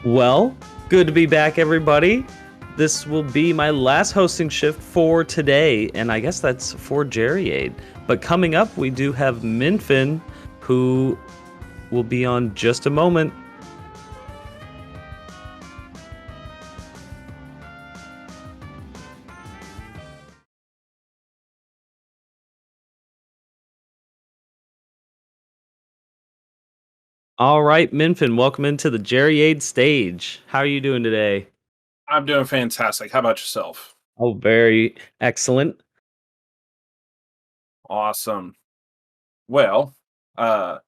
Well, good to be back, everybody. This will be my last hosting shift for today, and I guess that's for Gerri. But coming up, we do have miinfin, who will be on just a moment. All right, miinfin, welcome into the Gerri stage. How are you doing today? I'm doing fantastic. How about yourself? Oh, very excellent. Awesome. Well, uh,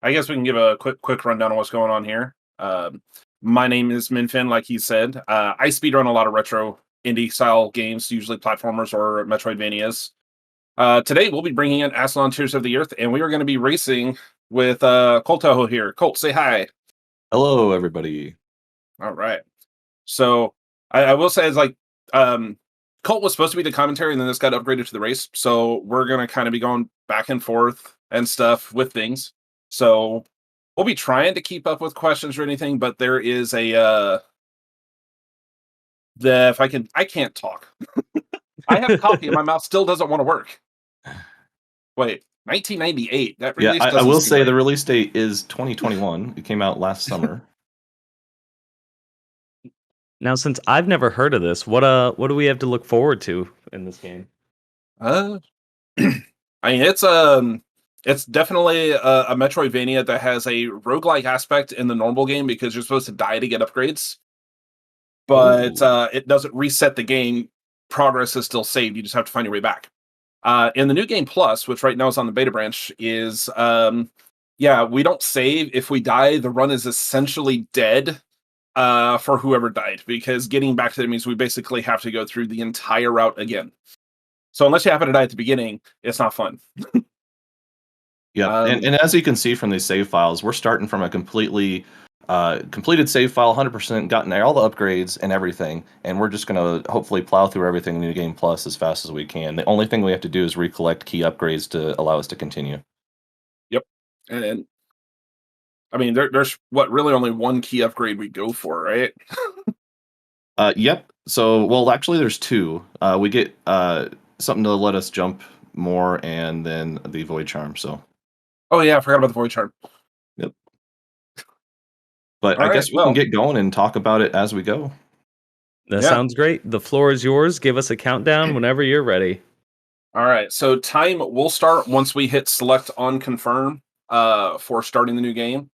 I guess we can give a quick rundown on what's going on here. My name is miinfin, like he said. I speedrun a lot of retro indie style games, usually platformers or Metroidvanias. Today we'll be bringing in Astalon Tears of the Earth, and we are going to be racing with Colt here. Colt, say hi. Hello, everybody. All right. So I will say, it's like Colt was supposed to be the commentary, and then this got upgraded to the race. So we're gonna kind of be going back and forth and stuff with things. So we'll be trying to keep up with questions or anything, but there is a the if I can't talk. I have coffee and my mouth still doesn't want to work. Wait, 1998. That release I doesn't will seem say right. the release date is 2021. It came out last summer. Now, since I've never heard of this, what do we have to look forward to in this game? I mean, it's definitely a Metroidvania that has a roguelike aspect in the normal game because you're supposed to die to get upgrades. But it doesn't reset the game. Progress is still saved. You just have to find your way back. In the new game plus, which right now is on the beta branch, is we don't save. If we die, the run is essentially dead for whoever died, because getting back to it means we basically have to go through the entire route again. So unless you happen to die at the beginning, it's not fun. Yeah, and as you can see from these save files, we're starting from a completely completed save file, 100%, gotten all the upgrades and everything, and we're just going to hopefully plow through everything in New Game Plus as fast as we can. The only thing we have to do is recollect key upgrades to allow us to continue. Yep. And I mean, there's really only one key upgrade we go for, right? Yep. So, well, actually, there's two. We get something to let us jump more, and then the Void Charm. So. Oh yeah, I forgot about the Void Charm. Yep. But All I guess we can get going and talk about it as we go. That sounds great. The floor is yours. Give us a countdown whenever you're ready. All right. So time will start once we hit select on confirm for starting the new game.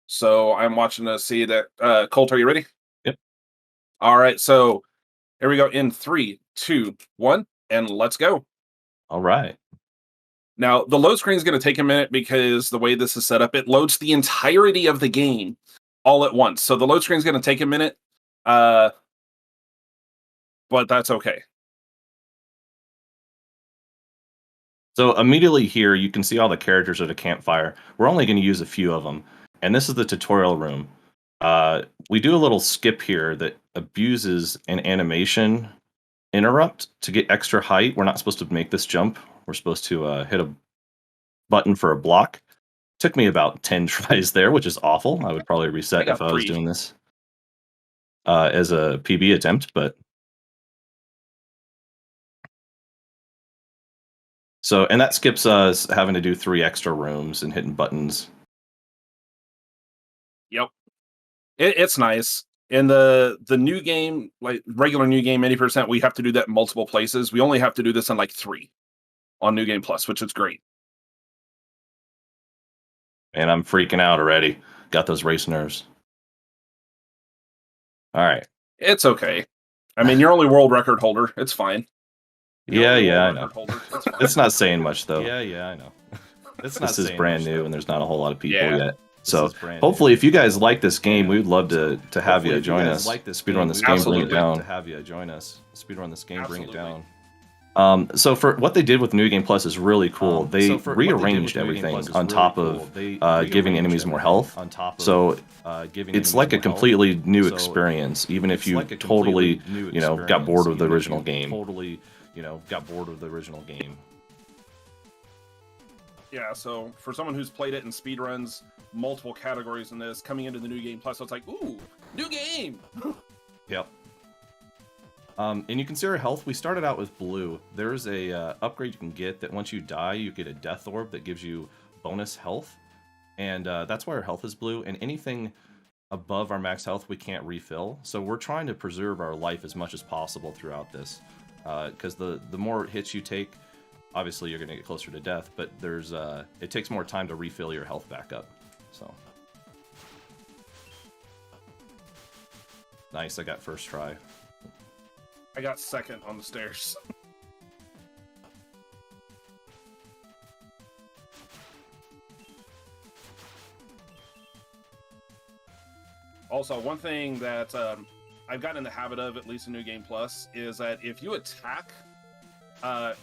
So I'm watching to see that. Colt, are you ready? Yep. All right. So here we go in 3, 2, 1, and let's go. All right. Now, the load screen is going to take a minute because the way this is set up, it loads the entirety of the game all at once. So the load screen is going to take a minute, but that's okay. So immediately here, you can see all the characters at a campfire. We're only going to use a few of them, and this is the tutorial room. We do a little skip here that abuses an animation interrupt to get extra height. We're not supposed to make this jump. We're supposed to hit a button for a block. Took me about 10 tries there, which is awful. I would probably reset if I was doing this as a PB attempt, but... So, and that skips us having to do 3 extra rooms and hitting buttons. Yep. It's nice. In the new game, like regular new game, 80%, we have to do that in multiple places. We only have to do this in like 3 on New Game Plus, which is great. And I'm freaking out already. Got those race nerves. All right. It's okay. I mean, you're only world record holder. It's fine. Yeah, I know. It's not saying much, though. Yeah, I know. This is brand new, and there's not a whole lot of people yet. So hopefully, if you guys like this game, we would love to have you join us. Speedrun this game, bring it down. Speedrun this game, bring it down. So for what they did with New Game Plus is really cool. They rearranged everything on top of giving enemies more health. So it's like a completely new experience, even if you totally, got bored with the original game. Yeah, so for someone who's played it in speedruns, multiple categories in this, coming into the New Game Plus, so it's like, ooh, new game! Yep. And you can see our health. We started out with blue. There's a upgrade you can get that once you die, you get a death orb that gives you bonus health. And that's why our health is blue. And anything above our max health, we can't refill. So we're trying to preserve our life as much as possible throughout this. Because the more hits you take, obviously you're going to get closer to death, but there's it takes more time to refill your health back up. So nice, I got first try. I got second on the stairs. Also, one thing that I've gotten in the habit of, at least in New Game Plus, is that if you attack,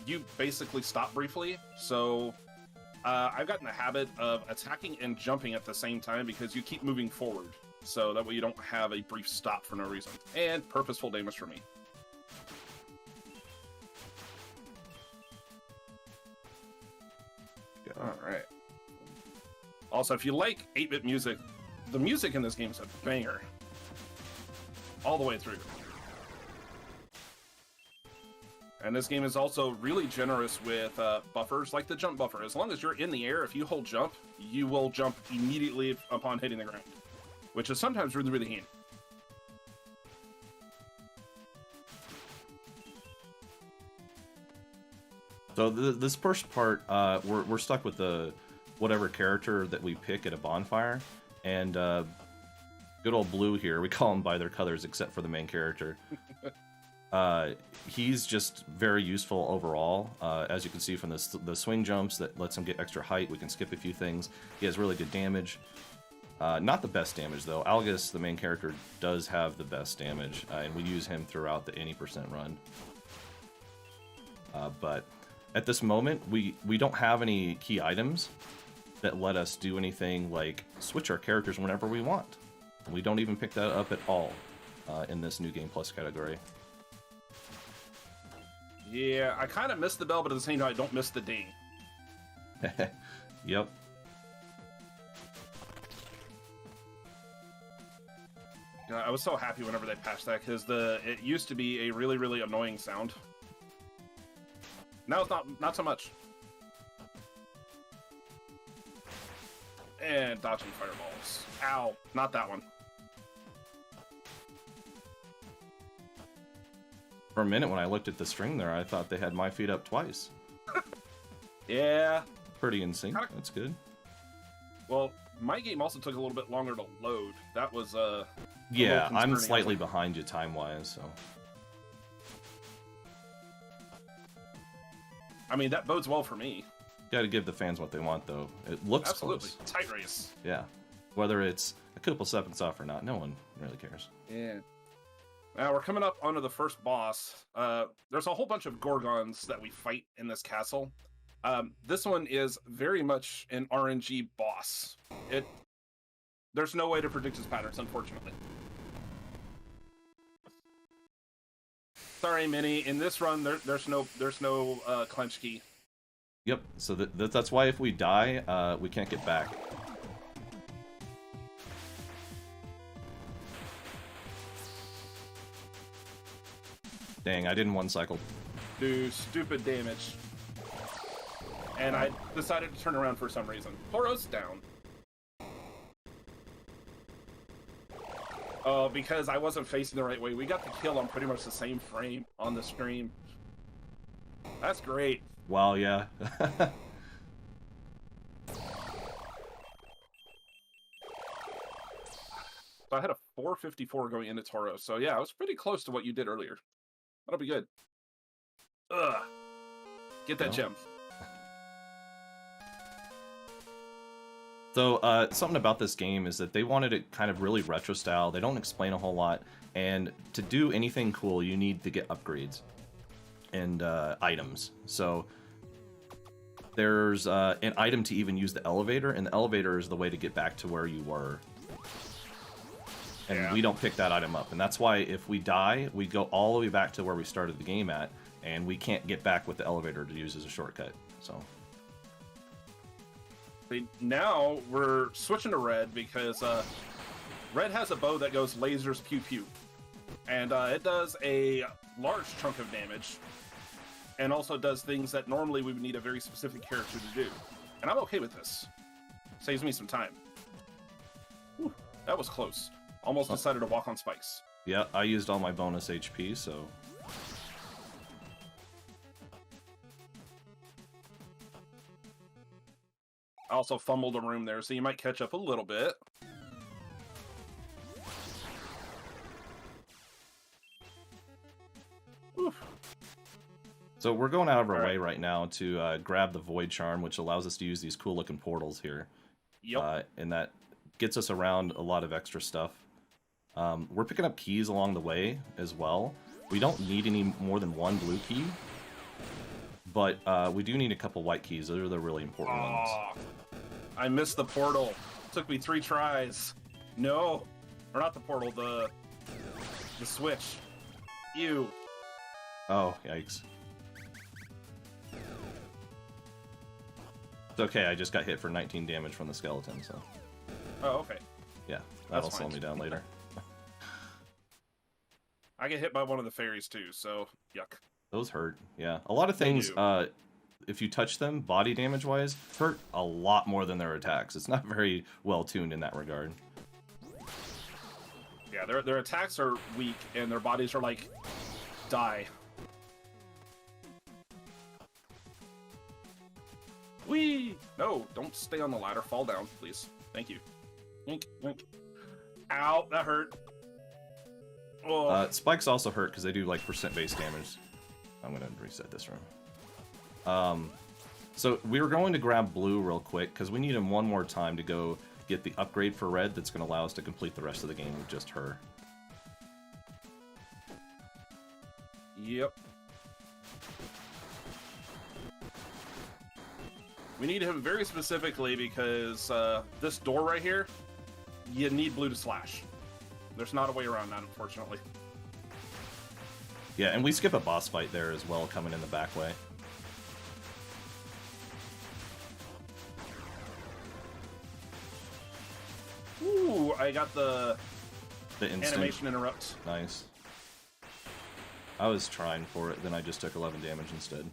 you basically stop briefly. So I've gotten the habit of attacking and jumping at the same time because you keep moving forward. So that way you don't have a brief stop for no reason. And purposeful damage for me. Alright. Also, if you like 8-bit music, the music in this game is a banger. All the way through. And this game is also really generous with buffers, like the jump buffer. As long as you're in the air, if you hold jump, you will jump immediately upon hitting the ground. Which is sometimes really, really handy. So this first part, we're stuck with the whatever character that we pick at a bonfire, and good old Blue here, we call them by their colors except for the main character. He's just very useful overall. As you can see from the swing jumps that lets him get extra height, we can skip a few things. He has really good damage. Not the best damage though. Algus, the main character, does have the best damage, and we use him throughout the any % run. But at this moment, we don't have any key items that let us do anything like switch our characters whenever we want. We don't even pick that up at all in this New Game Plus category. Yeah, I kind of miss the bell, but at the same time, I don't miss the ding. Yep. I was so happy whenever they patched that, because it used to be a really, really annoying sound. Now it's not so much. And dodging fireballs. Ow, not that one. For a minute when I looked at the string there, I thought they had my feet up twice. Yeah. Pretty in sync. That's good. Well, my game also took a little bit longer to load. That was yeah, I'm slightly behind you time-wise, so. I mean, that bodes well for me. Got to give the fans what they want, though. It looks absolutely close. Tight race. Yeah, whether it's a couple seconds off or not, no one really cares. Yeah. Now we're coming up onto the first boss. There's a whole bunch of Gorgons that we fight in this castle. This one is very much an RNG boss. There's no way to predict his patterns, unfortunately. Sorry, Minnie. In this run, there's no clench key. Yep. So that's why if we die, we can't get back. Dang, I didn't one cycle. Do stupid damage. And I decided to turn around for some reason. Toro's down. Oh, because I wasn't facing the right way. We got the kill on pretty much the same frame on the stream. That's great. Wow, yeah. So I had a 454 going into Toro. So yeah, I was pretty close to what you did earlier. That'll be good. Ugh. Get that gem. So, something about this game is that they wanted it kind of really retro style. They don't explain a whole lot. And to do anything cool, you need to get upgrades and items. So, there's an item to even use the elevator, and the elevator is the way to get back to where you were. And we don't pick that item up. And that's why if we die, we go all the way back to where we started the game at, and we can't get back with the elevator to use as a shortcut. So. See, now we're switching to red because red has a bow that goes lasers pew pew. And it does a large chunk of damage. And also does things that normally we would need a very specific character to do. And I'm okay with this. Saves me some time. Whew, that was close. Almost decided to walk on spikes. Yeah, I used all my bonus HP, so... I also fumbled a room there, so you might catch up a little bit. Oof. So we're going out of our way right now to grab the Void Charm, which allows us to use these cool-looking portals here. Yep. And that gets us around a lot of extra stuff. We're picking up keys along the way as well. We don't need any more than one blue key, but we do need a couple white keys. Those are the really important ones. I missed the portal. Took me 3 tries. No. Or not the portal, the switch. Ew. Oh, yikes. It's okay, I just got hit for 19 damage from the skeleton, so... Oh, okay. Yeah, that'll That's slow fine. me down later. I get hit by one of the fairies too, so yuck. Those hurt, yeah. A lot of things, do. if you touch them, body damage-wise, hurt a lot more than their attacks. It's not very well-tuned in that regard. Yeah, their attacks are weak, and their bodies are like, die. Whee! No, don't stay on the ladder. Fall down, please. Thank you. Wink, wink. Ow, that hurt. Oh. Spikes also hurt because they do like percent-based damage. I'm gonna reset this room. So we were going to grab blue real quick because we need him one more time to go get the upgrade for red that's going to allow us to complete the rest of the game with just her. Yep. We need him very specifically because this door right here, you need blue to slash. There's not a way around that, unfortunately. Yeah, and we skip a boss fight there as well, coming in the back way. Ooh, I got the instant animation interrupt. Nice. I was trying for it, then I just took 11 damage instead.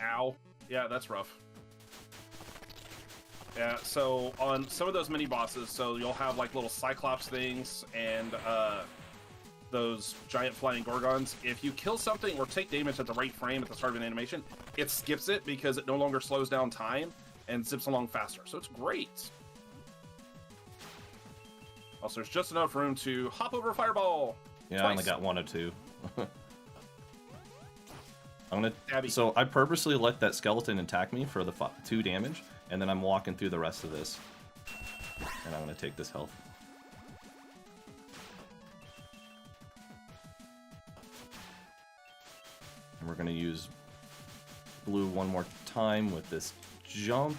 Ow. Yeah, that's rough. Yeah, so on some of those mini bosses, so you'll have like little Cyclops things and those giant flying Gorgons. If you kill something or take damage at the right frame at the start of an animation, it skips it because it no longer slows down time and zips along faster. So it's great. Also, there's just enough room to hop over a fireball. Yeah, Twice. I only got 1 or 2. Abby. So I purposely let that skeleton attack me for the 2 damage, and then I'm walking through the rest of this. And I'm gonna take this health. And we're gonna use blue one more time with this jump,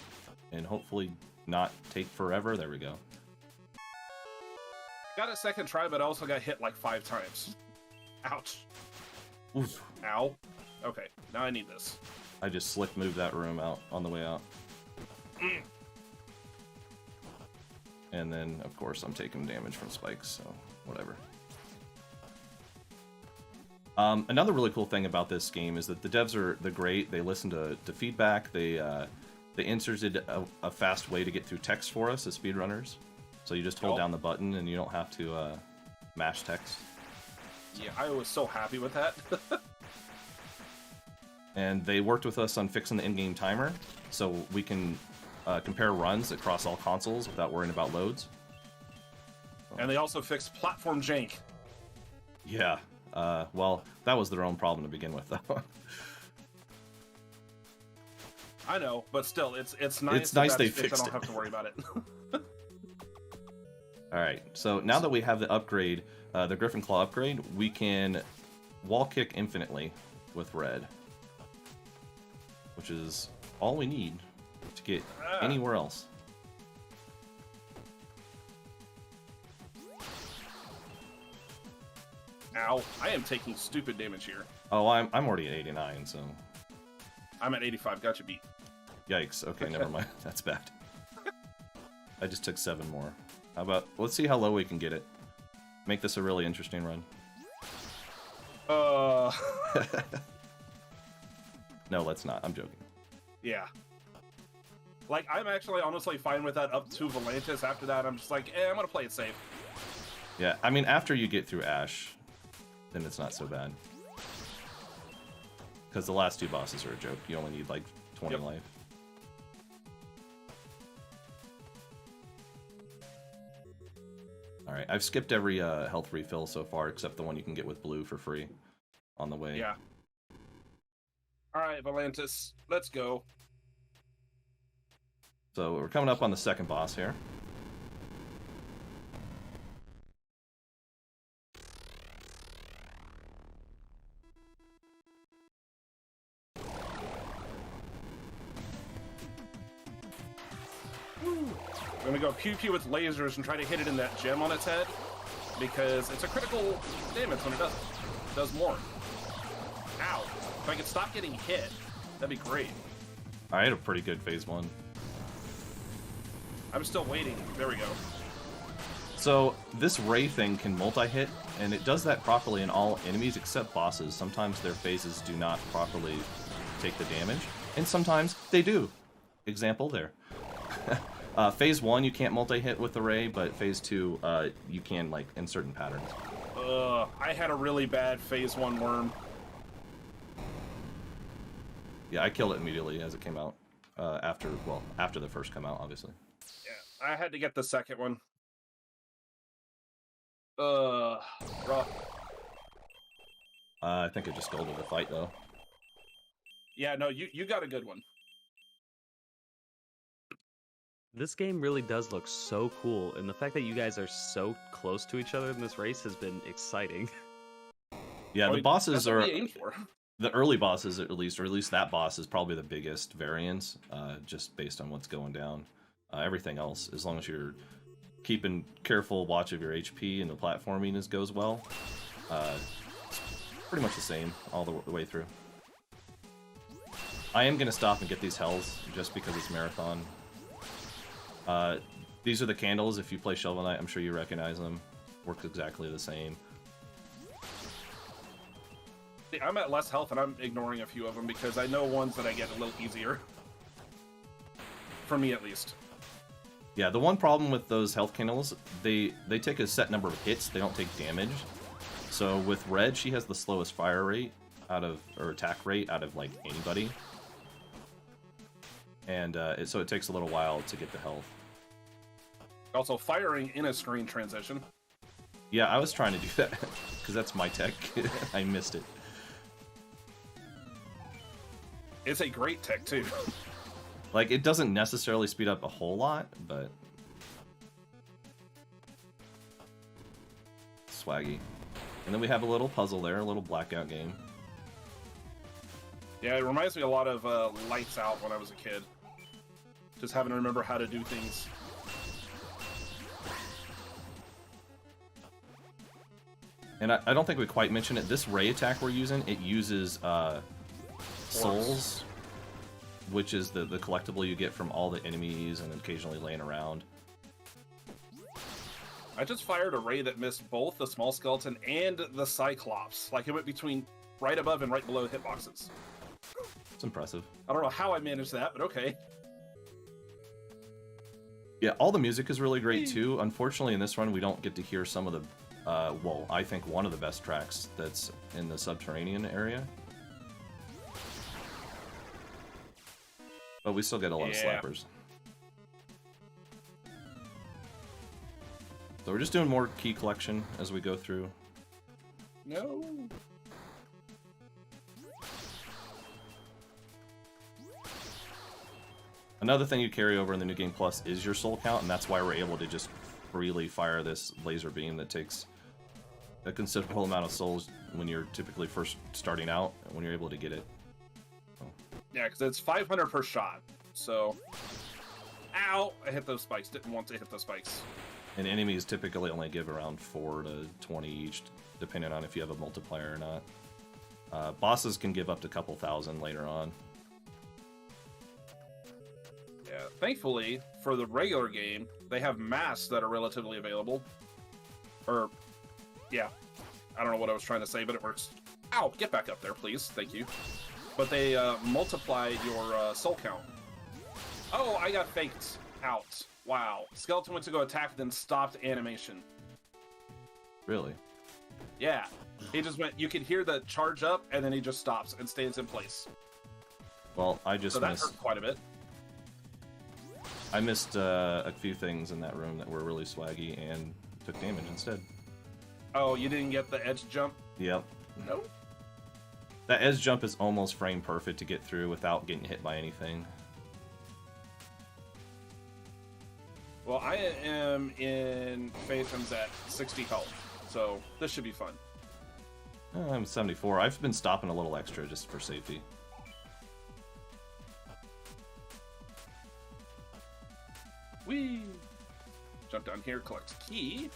and hopefully not take forever. There we go. Got a second try, but I also got hit like 5 times. Ouch. Oof. Ow. Okay, now I need this. I just slick moved that room out on the way out. And then, of course, I'm taking damage from spikes, so whatever. Another really cool thing about this game is that the devs they're great. They listen to feedback. They inserted a fast way to get through text for us as speedrunners. So you just hold down the button and you don't have to mash text. Yeah, I was so happy with that. And they worked with us on fixing the in-game timer, so we can compare runs across all consoles without worrying about loads. And they also fixed platform jank. Yeah, well, that was their own problem to begin with, though. I know, but still, it's nice. It's nice they fixed. fixed I it. don't have to worry about it. Alright, so now that we have the upgrade, the Griffin Claw upgrade, we can wall kick infinitely with red. Which is all we need to get anywhere else. Ow. I am taking stupid damage here. Oh, I'm already at 89, so... I'm at 85. Got you beat. Yikes, okay, never mind. That's bad. I just took 7 more. How about, let's see how low we can get it. Make this a really interesting run. No, let's not. I'm joking. Yeah. Like, I'm actually honestly fine with that up to Volantis. After that, I'm just like, I'm gonna play it safe. Yeah, I mean, after you get through Ash, then it's not so bad. Because the last 2 bosses are a joke. You only need, like, 20 life. Alright, I've skipped every health refill so far, except the one you can get with blue for free on the way. Yeah. Alright, Volantis, let's go. So we're coming up on the second boss here. I'm gonna go pew-pew with lasers and try to hit it in that gem on its head, because it's a critical damage when it does it. It does more. Ow. If I could stop getting hit, that'd be great. I had a pretty good phase 1. I'm still waiting. There we go. So this ray thing can multi-hit, and it does that properly in all enemies except bosses. Sometimes their phases do not properly take the damage, and sometimes they do. Example there. Phase 1 you can't multi-hit with the ray, but phase 2 you can, like, in certain patterns. I had a really bad phase 1 worm. Yeah, I killed it immediately as it came out. After the first come out, obviously. Yeah, I had to get the second one. Rough. I think it just scolded the fight, though. Yeah, no, you got a good one. This game really does look so cool, and the fact that you guys are so close to each other in this race has been exciting. Yeah, the bosses are... That's what we aim for. The early bosses, at least, or at least that boss, is probably the biggest variance, just based on what's going down. Everything else, as long as you're keeping careful watch of your HP and the platforming goes well, it's pretty much the same all the way through. I am going to stop and get these hells, just because it's marathon. These are the candles. If you play Shovel Knight, I'm sure you recognize them. Works exactly the same. I'm at less health and I'm ignoring a few of them because I know ones that I get a little easier. For me, at least. Yeah, the one problem with those health candles, they take a set number of hits. They don't take damage. So with Red, she has the slowest fire rate or attack rate out of, like, anybody. And so it takes a little while to get the health. Also, firing in a screen transition. Yeah, I was trying to do that because that's my tech. I missed it. It's a great tech, too. Like, it doesn't necessarily speed up a whole lot, but... swaggy. And then we have a little puzzle there, a little blackout game. Yeah, it reminds me a lot of Lights Out when I was a kid. Just having to remember how to do things. And I don't think we quite mentioned it. This ray attack we're using, it uses souls, which is the collectible you get from all the enemies and occasionally laying around. I just fired a ray that missed both the small skeleton and the Cyclops. Like, it went between right above and right below the hitboxes. It's impressive. I don't know how I managed that, but okay. Yeah, all the music is really great, too. Unfortunately, in this run, we don't get to hear some of the... well, I think one of the best tracks that's in the subterranean area. But we still get a lot of slappers. So we're just doing more key collection as we go through. No. Another thing you carry over in the New Game Plus is your soul count, and that's why we're able to just freely fire this laser beam that takes a considerable amount of souls when you're typically first starting out, when you're able to get it. Oh. Yeah, because it's 500 per shot, so... Ow! I hit those spikes. Didn't want to hit those spikes. And enemies typically only give around 4 to 20 each, depending on if you have a multiplier or not. Bosses can give up to a couple thousand later on. Yeah, Yeah, thankfully, for the regular game, they have masks that are relatively available. Or, yeah, I don't know what I was trying to say, but it works. Ow, get back up there, please. Thank you. But they multiply your soul count. Oh, I got faked out. Wow. Skeleton went to go attack, then stopped animation. Really? Yeah. He just went, you could hear the charge up, and then he just stops and stays in place. Well, I just So that missed... hurt quite a bit. I missed a few things in that room that were really swaggy and took damage instead. Oh, you didn't get the edge jump? Yep. Nope. That edge jump is almost frame perfect to get through without getting hit by anything. Well, I am in Phantoms at 60 health, so this should be fun. I'm 74. I've been stopping a little extra just for safety. Whee! Jump down here, collect key.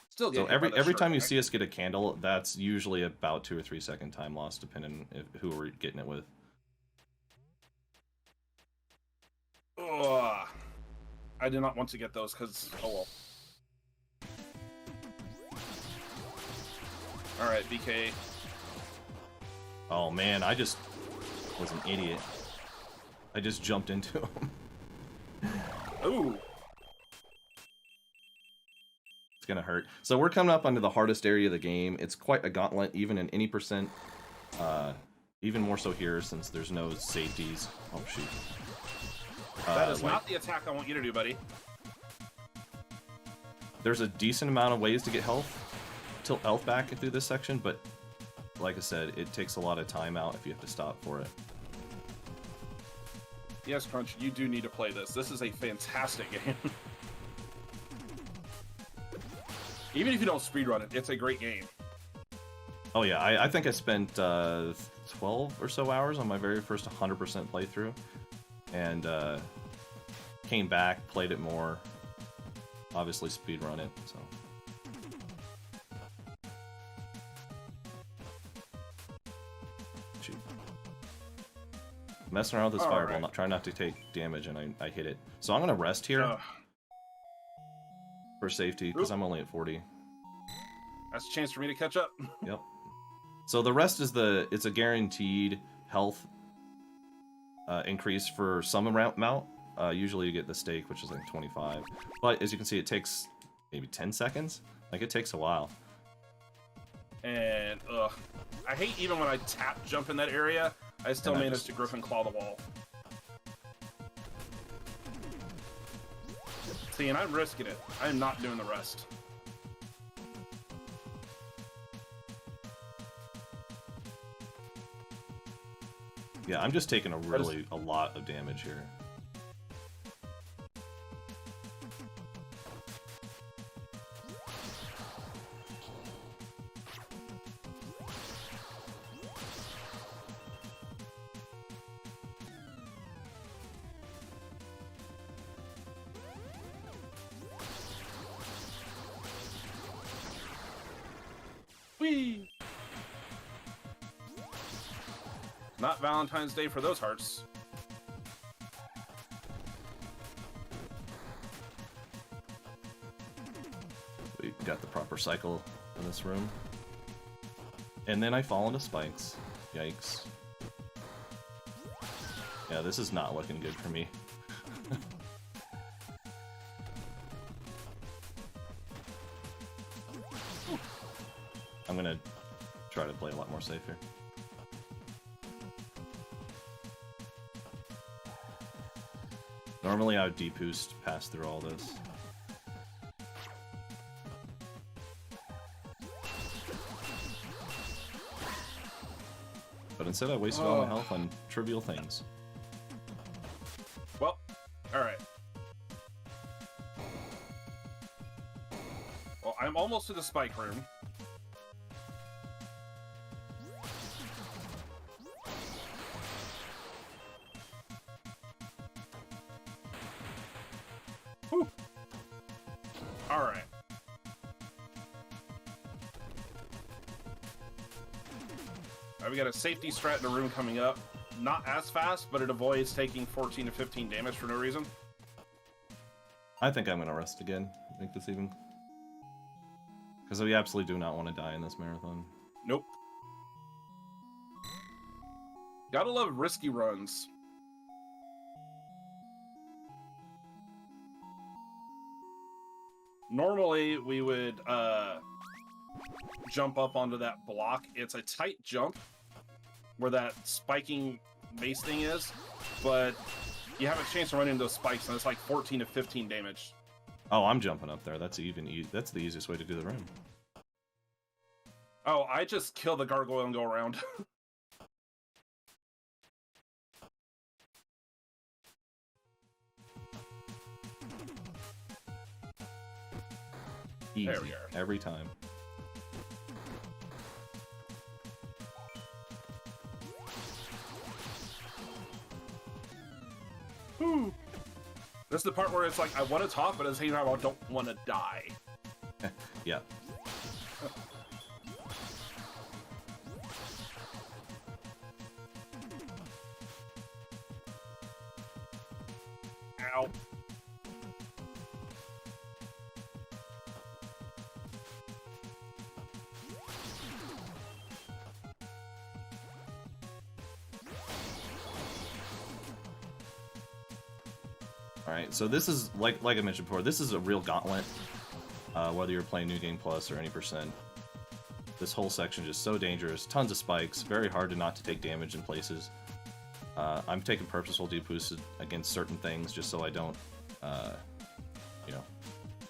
Still So getting every time you see us get a candle, that's usually about 2 or 3 second time loss, depending who we're getting it with. Ugh. I did not want to get those because, oh well. Alright, BK. Oh man, I just was an idiot. I just jumped into him. Ooh! It's gonna hurt. So we're coming up onto the hardest area of the game. It's quite a gauntlet, even in any percent. Even more so here, since there's no safeties. Oh shoot. That is not the attack I want you to do, buddy. There's a decent amount of ways to get tilt health back through this section, but like I said, it takes a lot of time out if you have to stop for it. Yes, Crunch, you do need to play this. This is a fantastic game. Even if you don't speedrun it, it's a great game. Oh yeah, I think I spent 12 or so hours on my very first 100% playthrough, and came back, played it more, obviously speedrun it, so... Shoot. Messing around with this fireball, right. trying not to take damage, and I hit it. So I'm gonna rest here for safety, because I'm only at 40. That's a chance for me to catch up. Yep. So the rest is it's a guaranteed health increase for some amount. Usually you get the stake, which is like 25. But as you can see, it takes maybe 10 seconds. Like, it takes a while. And, I hate even when I tap jump in that area, I still manage to Griffin claw the wall. See, and I'm risking it. I am not doing the rest. Yeah, I'm just taking a lot of damage here. Whee! Not Valentine's Day for those hearts. We got the proper cycle in this room. And then I fall into spikes. Yikes. Yeah, this is not looking good for me. I'm gonna try to play a lot more safe here. Normally I would deep boost pass through all this. But instead I wasted all my health on trivial things. Well, alright. Well, I'm almost to the spike room. Alright. We got a safety strat in the room coming up. Not as fast, but it avoids taking 14 to 15 damage for no reason. I think I'm gonna rest again. Make this even. Because we absolutely do not want to die in this marathon. Nope. Gotta love risky runs. Normally, we would jump up onto that block. It's a tight jump where that spiking mace thing is, but you have a chance to run into those spikes, and it's like 14 to 15 damage. Oh, I'm jumping up there. That's that's the easiest way to do the room. Oh, I just kill the gargoyle and go around. Easy. There we are. Every time. Whew. This is the part where it's like, I want to talk, but at the same time, I don't want to die. Yeah. Ow. Alright, so this is, like I mentioned before, this is a real gauntlet. Whether you're playing New Game Plus or any percent. This whole section is just so dangerous. Tons of spikes. Very hard to not to take damage in places. I'm taking purposeful deep boosted against certain things just so I don't, you know,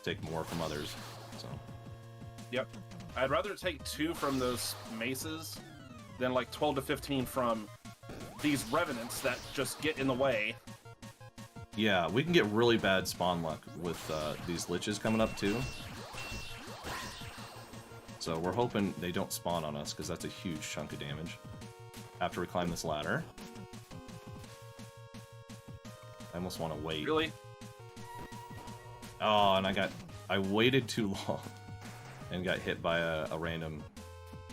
take more from others. So. Yep. I'd rather take 2 from those maces than like 12 to 15 from these revenants that just get in the way. Yeah, we can get really bad spawn luck with these liches coming up too. So we're hoping they don't spawn on us, because that's a huge chunk of damage. After we climb this ladder. I almost want to wait. Really? Oh, and I waited too long and got hit by a random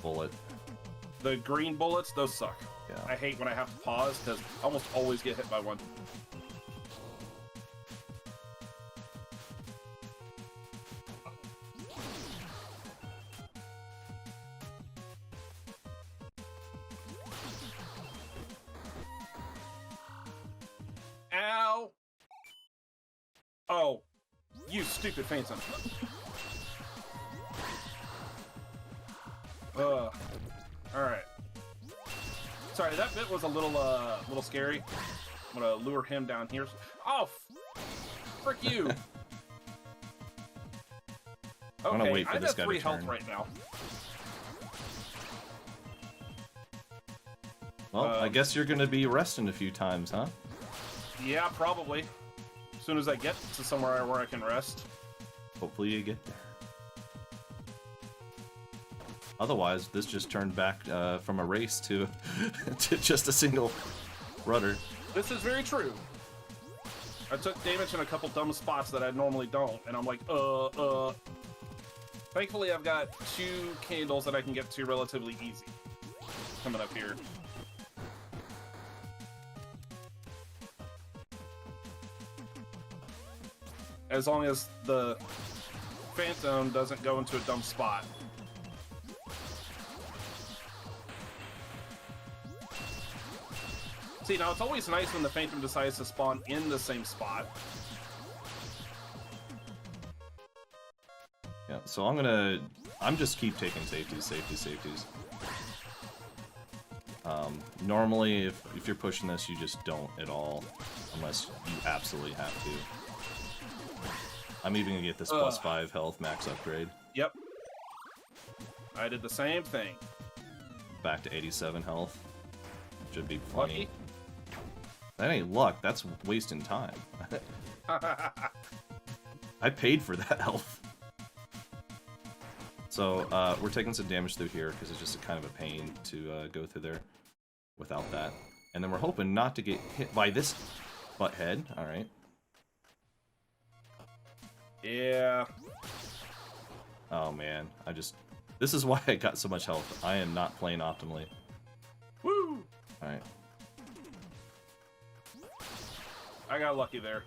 bullet. The green bullets, those suck. Yeah. I hate when I have to pause, because I almost always get hit by one. Ow! Oh, you stupid phantom. Alright. Sorry, that bit was a little scary. I'm gonna lure him down here. Oh, frick you! I'm gonna Okay, wait for I'm this at guy 3 to health turn. right now. Well, I guess you're gonna be resting a few times, huh? Yeah, probably. As soon as I get to somewhere where I can rest. Hopefully you get there. Otherwise, this just turned back from a race to to just a single rudder. This is very true. I took damage in a couple dumb spots that I normally don't, and I'm like, Thankfully, I've got 2 candles that I can get to relatively easy. Coming up here. As long as the Phantom doesn't go into a dumb spot. See, now it's always nice when the Phantom decides to spawn in the same spot. Yeah, so I'm just keep taking safeties. Normally, if you're pushing this, you just don't at all, unless you absolutely have to. I'm even gonna get this +5 health max upgrade. Yep. I did the same thing. Back to 87 health. Should be plenty. Lucky. That ain't luck, that's wasting time. I paid for that health. So, we're taking some damage through here, because it's just a kind of a pain to go through there without that. And then we're hoping not to get hit by this butthead. Alright. Yeah. Oh man, this is why I got so much health. I am not playing optimally. Woo! Alright. I got lucky there.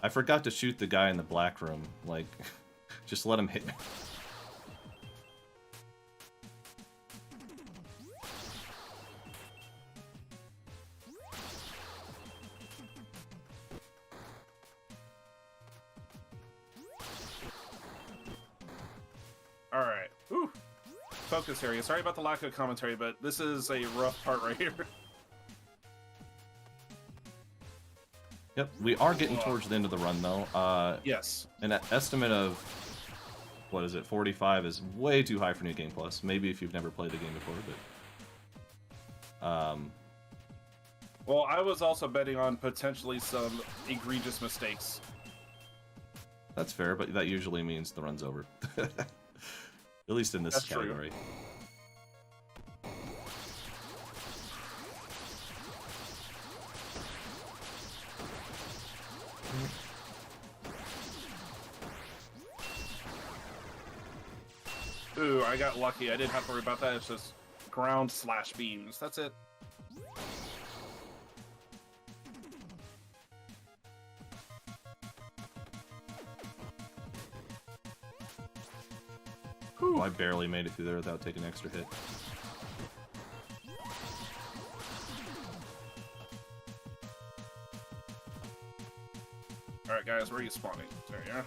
I forgot to shoot the guy in the black room. Like, just let him hit me. Alright. Whew. Focus area. Sorry about the lack of commentary, but this is a rough part right here. Yep, we are getting towards the end of the run, though. Yes. An estimate of, what is it, 45 is way too high for New Game Plus. Maybe if you've never played the game before, but... Well, I was also betting on potentially some egregious mistakes. That's fair, but that usually means the run's over. At least in this That's category. Ooh, I got lucky. I didn't have to worry about that. It's just ground slash beams. That's it. Oh, I barely made it through there without taking an extra hit. Alright, guys, where are you spawning? There you are.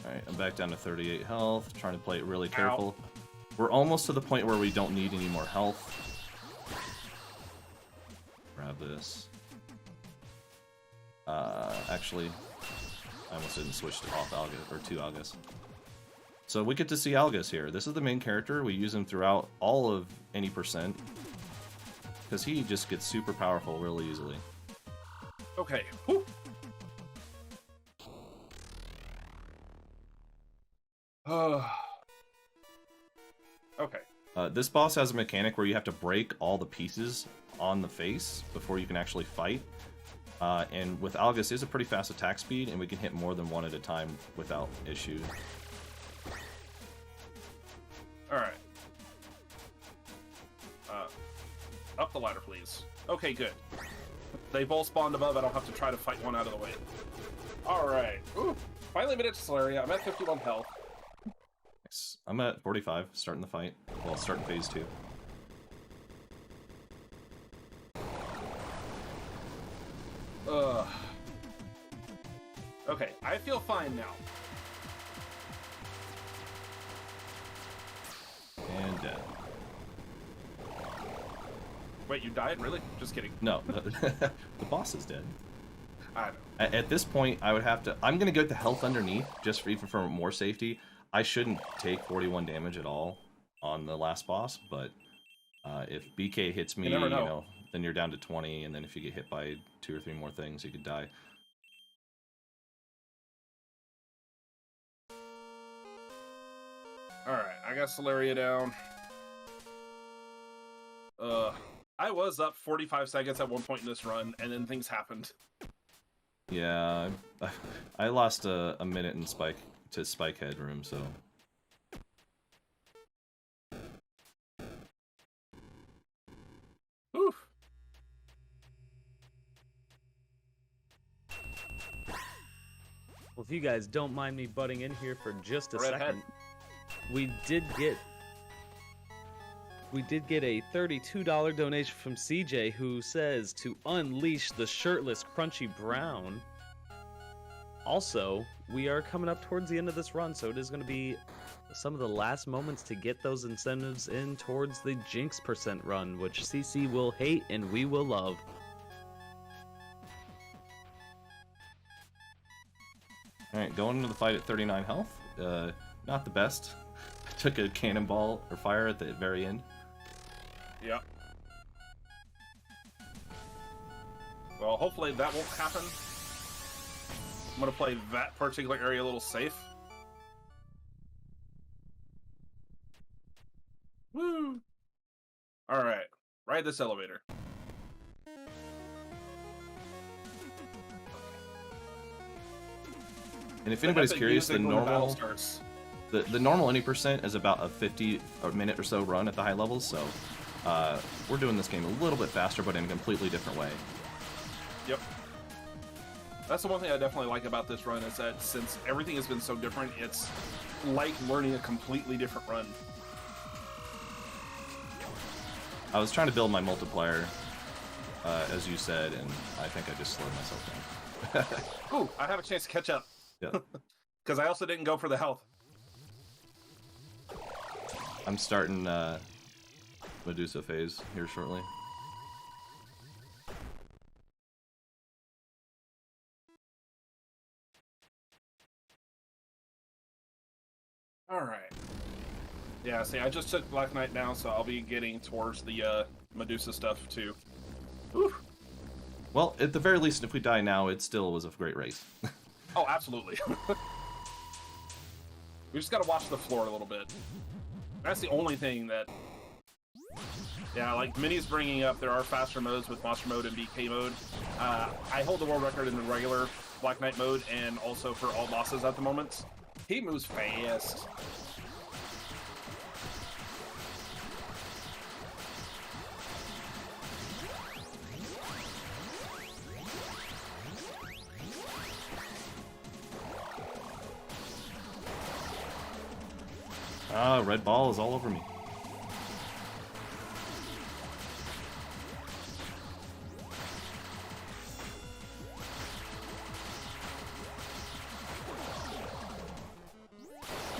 Alright, I'm back down to 38 health, trying to play it really careful. We're almost to the point where we don't need any more health. Grab this. Actually, I almost didn't switch to off Algus, or to Algus. So we get to see Algus here. This is the main character. We use him throughout all of any percent. Because he just gets super powerful really easily. Okay. Whew. Okay. This boss has a mechanic where you have to break all the pieces on the face before you can actually fight. And with Algus, is a pretty fast attack speed, and we can hit more than one at a time without issue. Alright. Up the ladder, please. Okay, good. They both spawned above. I don't have to try to fight one out of the way. Alright. Ooh. Finally made it to Solaria. I'm at 51 health. Nice. I'm at 45, starting the fight. Well, starting phase 2. Okay, I feel fine now. And dead. Wait, you died? Really? Just kidding. No, the boss is dead. I know. At this point, I would have to... I'm going to get the health underneath, just even for more safety. I shouldn't take 41 damage at all on the last boss, but if BK hits me, you know, then you're down to 20, and then if you get hit by 2 or 3 more things, you could die. Alright, I got Solaria down. I was up 45 seconds at one point in this run, and then things happened. Yeah, I lost a minute in Spike headroom, so... Oof. Well, if you guys don't mind me butting in here for just a Red second, head. we did get a $32 donation from CJ, who says to unleash the shirtless Crunchy Brown. Also, we are coming up towards the end of this run, so it is going to be some of the last moments to get those incentives in towards the Jinx % run, which CC will hate and we will love. Alright, going into the fight at 39 health. Not the best. I took a cannonball or fire at the very end. Yep. Well, hopefully that won't happen. I'm gonna play that particular area a little safe. Woo! Alright, ride this elevator. And if anybody's curious, the normal starts. the normal any percent is about a 50 minute or so run at the high levels, so we're doing this game a little bit faster, but in a completely different way. Yep. That's the one thing I definitely like about this run, is that since everything has been so different, it's like learning a completely different run. I was trying to build my multiplier, as you said, and I think I just slowed myself down. Ooh, I have a chance to catch up. Yeah. Because I also didn't go for the health. I'm starting Medusa phase here shortly. Alright. Yeah, see, I just took Black Knight down, so I'll be getting towards the Medusa stuff, too. Whew. Well, at the very least, if we die now, it still was a great race. Oh, absolutely. We just gotta watch the floor a little bit. That's the only thing that... Yeah, like Minnie's bringing up, there are faster modes with Monster Mode and BK Mode. I hold the world record in the regular Black Knight mode, and also for all bosses at the moment. He moves fast. Ah, red ball is all over me.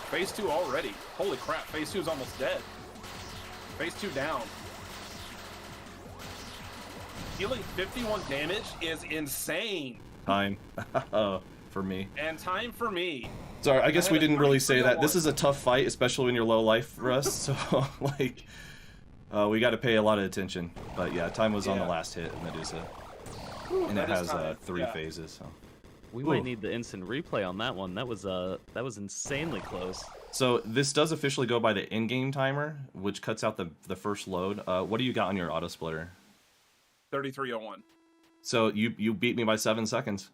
Phase 2 already. Holy crap, Phase 2 is almost dead. Phase 2 down. Dealing 51 damage is insane. Time for me. And time for me. Sorry, I guess we didn't really say that. 33-01. This is a tough fight, especially when you're low life for us, so, like, we gotta pay a lot of attention. But yeah, time was on the last hit of Medusa. And it has 3 phases, so... We might need the instant replay on that one. That was insanely close. So this does officially go by the in-game timer, which cuts out the first load. What do you got on your auto splitter? 3301. So you beat me by 7 seconds.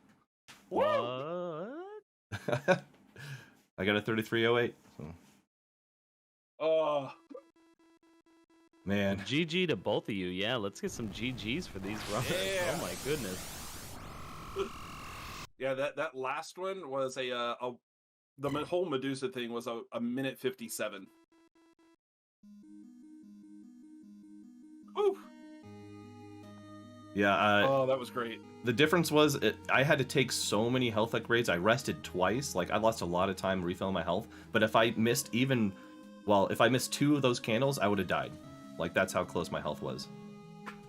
What? I got a 3308. So. Oh. Man. GG to both of you. Yeah, let's get some GGs for these runners. Yeah. Oh my goodness. Yeah, that last one was the whole Medusa thing was a minute 57. Ooh. Yeah. Oh, that was great. The difference was I had to take so many health upgrades. I rested twice. Like, I lost a lot of time refilling my health. But if I missed if I missed 2 of those candles, I would have died. Like, that's how close my health was.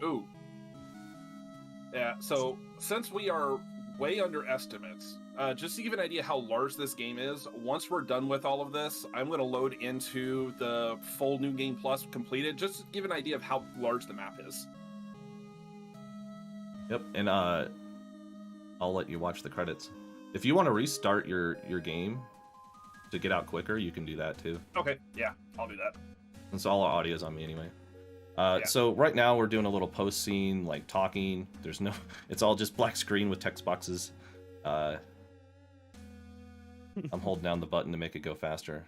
Ooh. Yeah, so since we are way under estimates, just to give an idea how large this game is, once we're done with all of this, I'm going to load into the full New Game Plus completed, just to give an idea of how large the map is. Yep, and I'll let you watch the credits. If you want to restart your game to get out quicker, you can do that too. Okay, yeah, I'll do that. And so all our audio's on me anyway. So right now we're doing a little post scene, like talking. There's no, it's all just black screen with text boxes. I'm holding down the button to make it go faster.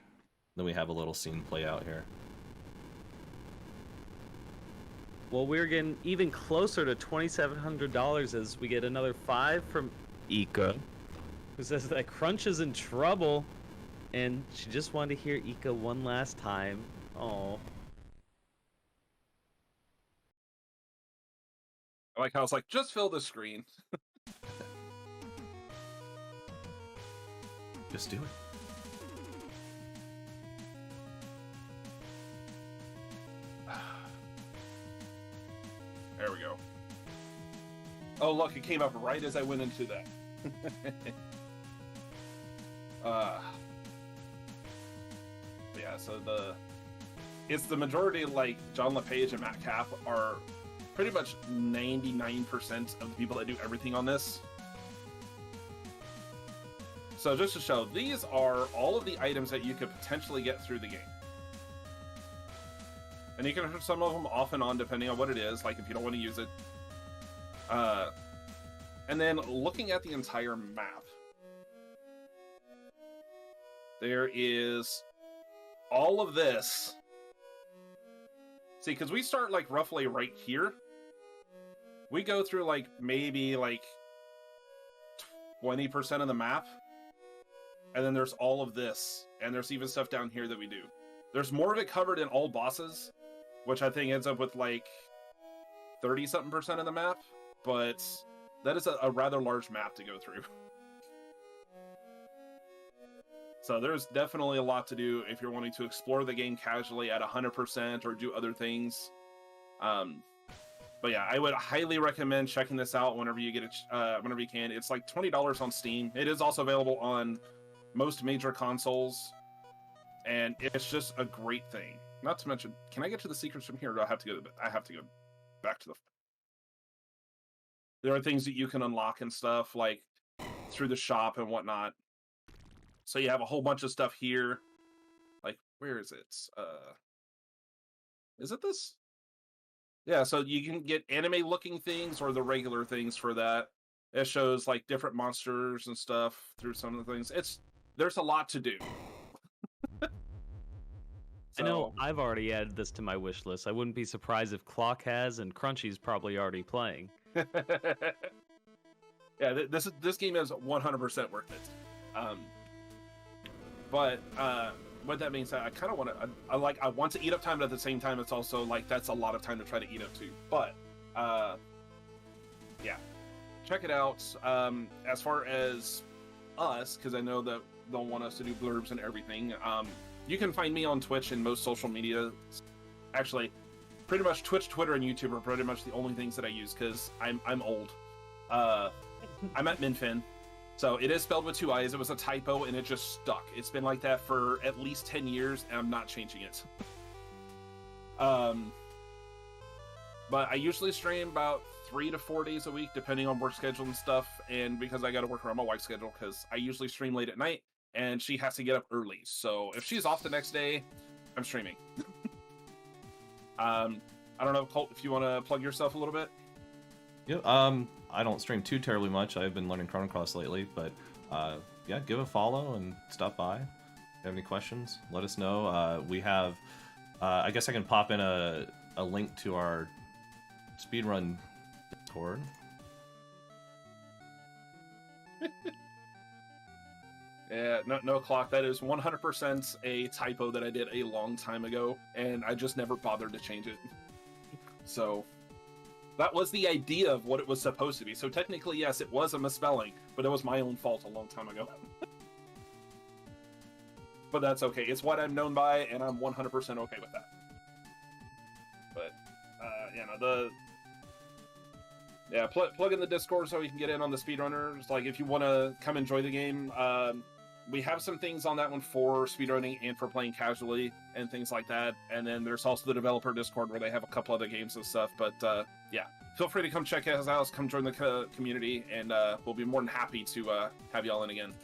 Then we have a little scene play out here. Well, we're getting even closer to $2,700 as we get another 5 from Ika, who says that Crunch is in trouble, and she just wanted to hear Ika one last time. Oh. I like how it's like, just fill the screen. Just do it. There we go. Oh, look, it came up right as I went into that. Yeah, so it's the majority, like, John LePage and Matt Cap are pretty much 99% of the people that do everything on this. So just to show, these are all of the items that you could potentially get through the game. And you can have some of them off and on depending on what it is, like if you don't want to use it. And then looking at the entire map, there is all of this See, because we start like roughly right here. We go through like maybe like 20% of the map. And then there's all of this. And there's even stuff down here that we do. There's more of it covered in all bosses, which I think ends up with like 30-something% of the map. But that is a rather large map to go through. So there's definitely a lot to do if you're wanting to explore the game casually at 100% or do other things. But yeah, I would highly recommend checking this out whenever you get it, whenever you can. It's like $20 on Steam. It is also available on most major consoles, and it's just a great thing. Not to mention, can I get to the secrets from here? Or do I have to go? I have to go back to the. There are things that you can unlock and stuff like through the shop and whatnot. So you have a whole bunch of stuff here. Like, where is it? Is it this? Yeah, so you can get anime-looking things or the regular things for that. It shows like different monsters and stuff through some of the things. There's a lot to do. I know I've already added this to my wish list. I wouldn't be surprised if Clock has, and Crunchy's probably already playing. Yeah, this game is 100% worth it. But with that being said, I kind of want to. I want to eat up time, but at the same time, it's also like that's a lot of time to try to eat up too. But yeah, check it out. As far as us, because I know that they'll want us to do blurbs and everything. You can find me on Twitch and most social media. Actually, pretty much Twitch, Twitter, and YouTube are pretty much the only things that I use because I'm old. I'm at miinfin. So it is spelled with 2 I's. It was a typo, and it just stuck. It's been like that for at least 10 years, and I'm not changing it. But I usually stream about 3 to 4 days a week, depending on work schedule and stuff, and because I got to work around my wife's schedule, because I usually stream late at night, and she has to get up early. So if she's off the next day, I'm streaming. I don't know, Colt, if you want to plug yourself a little bit? Yeah, I don't stream too terribly much. I've been learning Chrono Cross lately, but yeah, give a follow and stop by. If you have any questions, let us know. We have, I guess I can pop in a link to our speedrun Discord. Yeah, no clock. That is 100% a typo that I did a long time ago, and I just never bothered to change it. So that was the idea of what it was supposed to be. So technically, yes, it was a misspelling, but it was my own fault a long time ago. But that's okay. It's what I'm known by, and I'm 100% okay with that. But plug in the Discord so you can get in on the speedrunners. Like, if you want to come enjoy the game, we have some things on that one for speedrunning and for playing casually and things like that. And then there's also the developer Discord where they have a couple other games and stuff. But yeah, feel free to come check us out, come join the community, and we'll be more than happy to have y'all in again.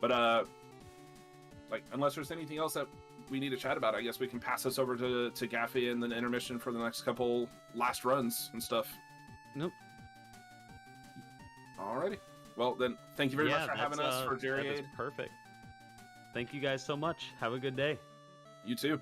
But like, unless there's anything else that we need to chat about, I guess we can pass this over to Gaffy and then intermission for the next couple last runs and stuff. Nope. Alrighty. Well, then, thank you very much for having us for Gerri. That is perfect. Thank you guys so much. Have a good day. You too.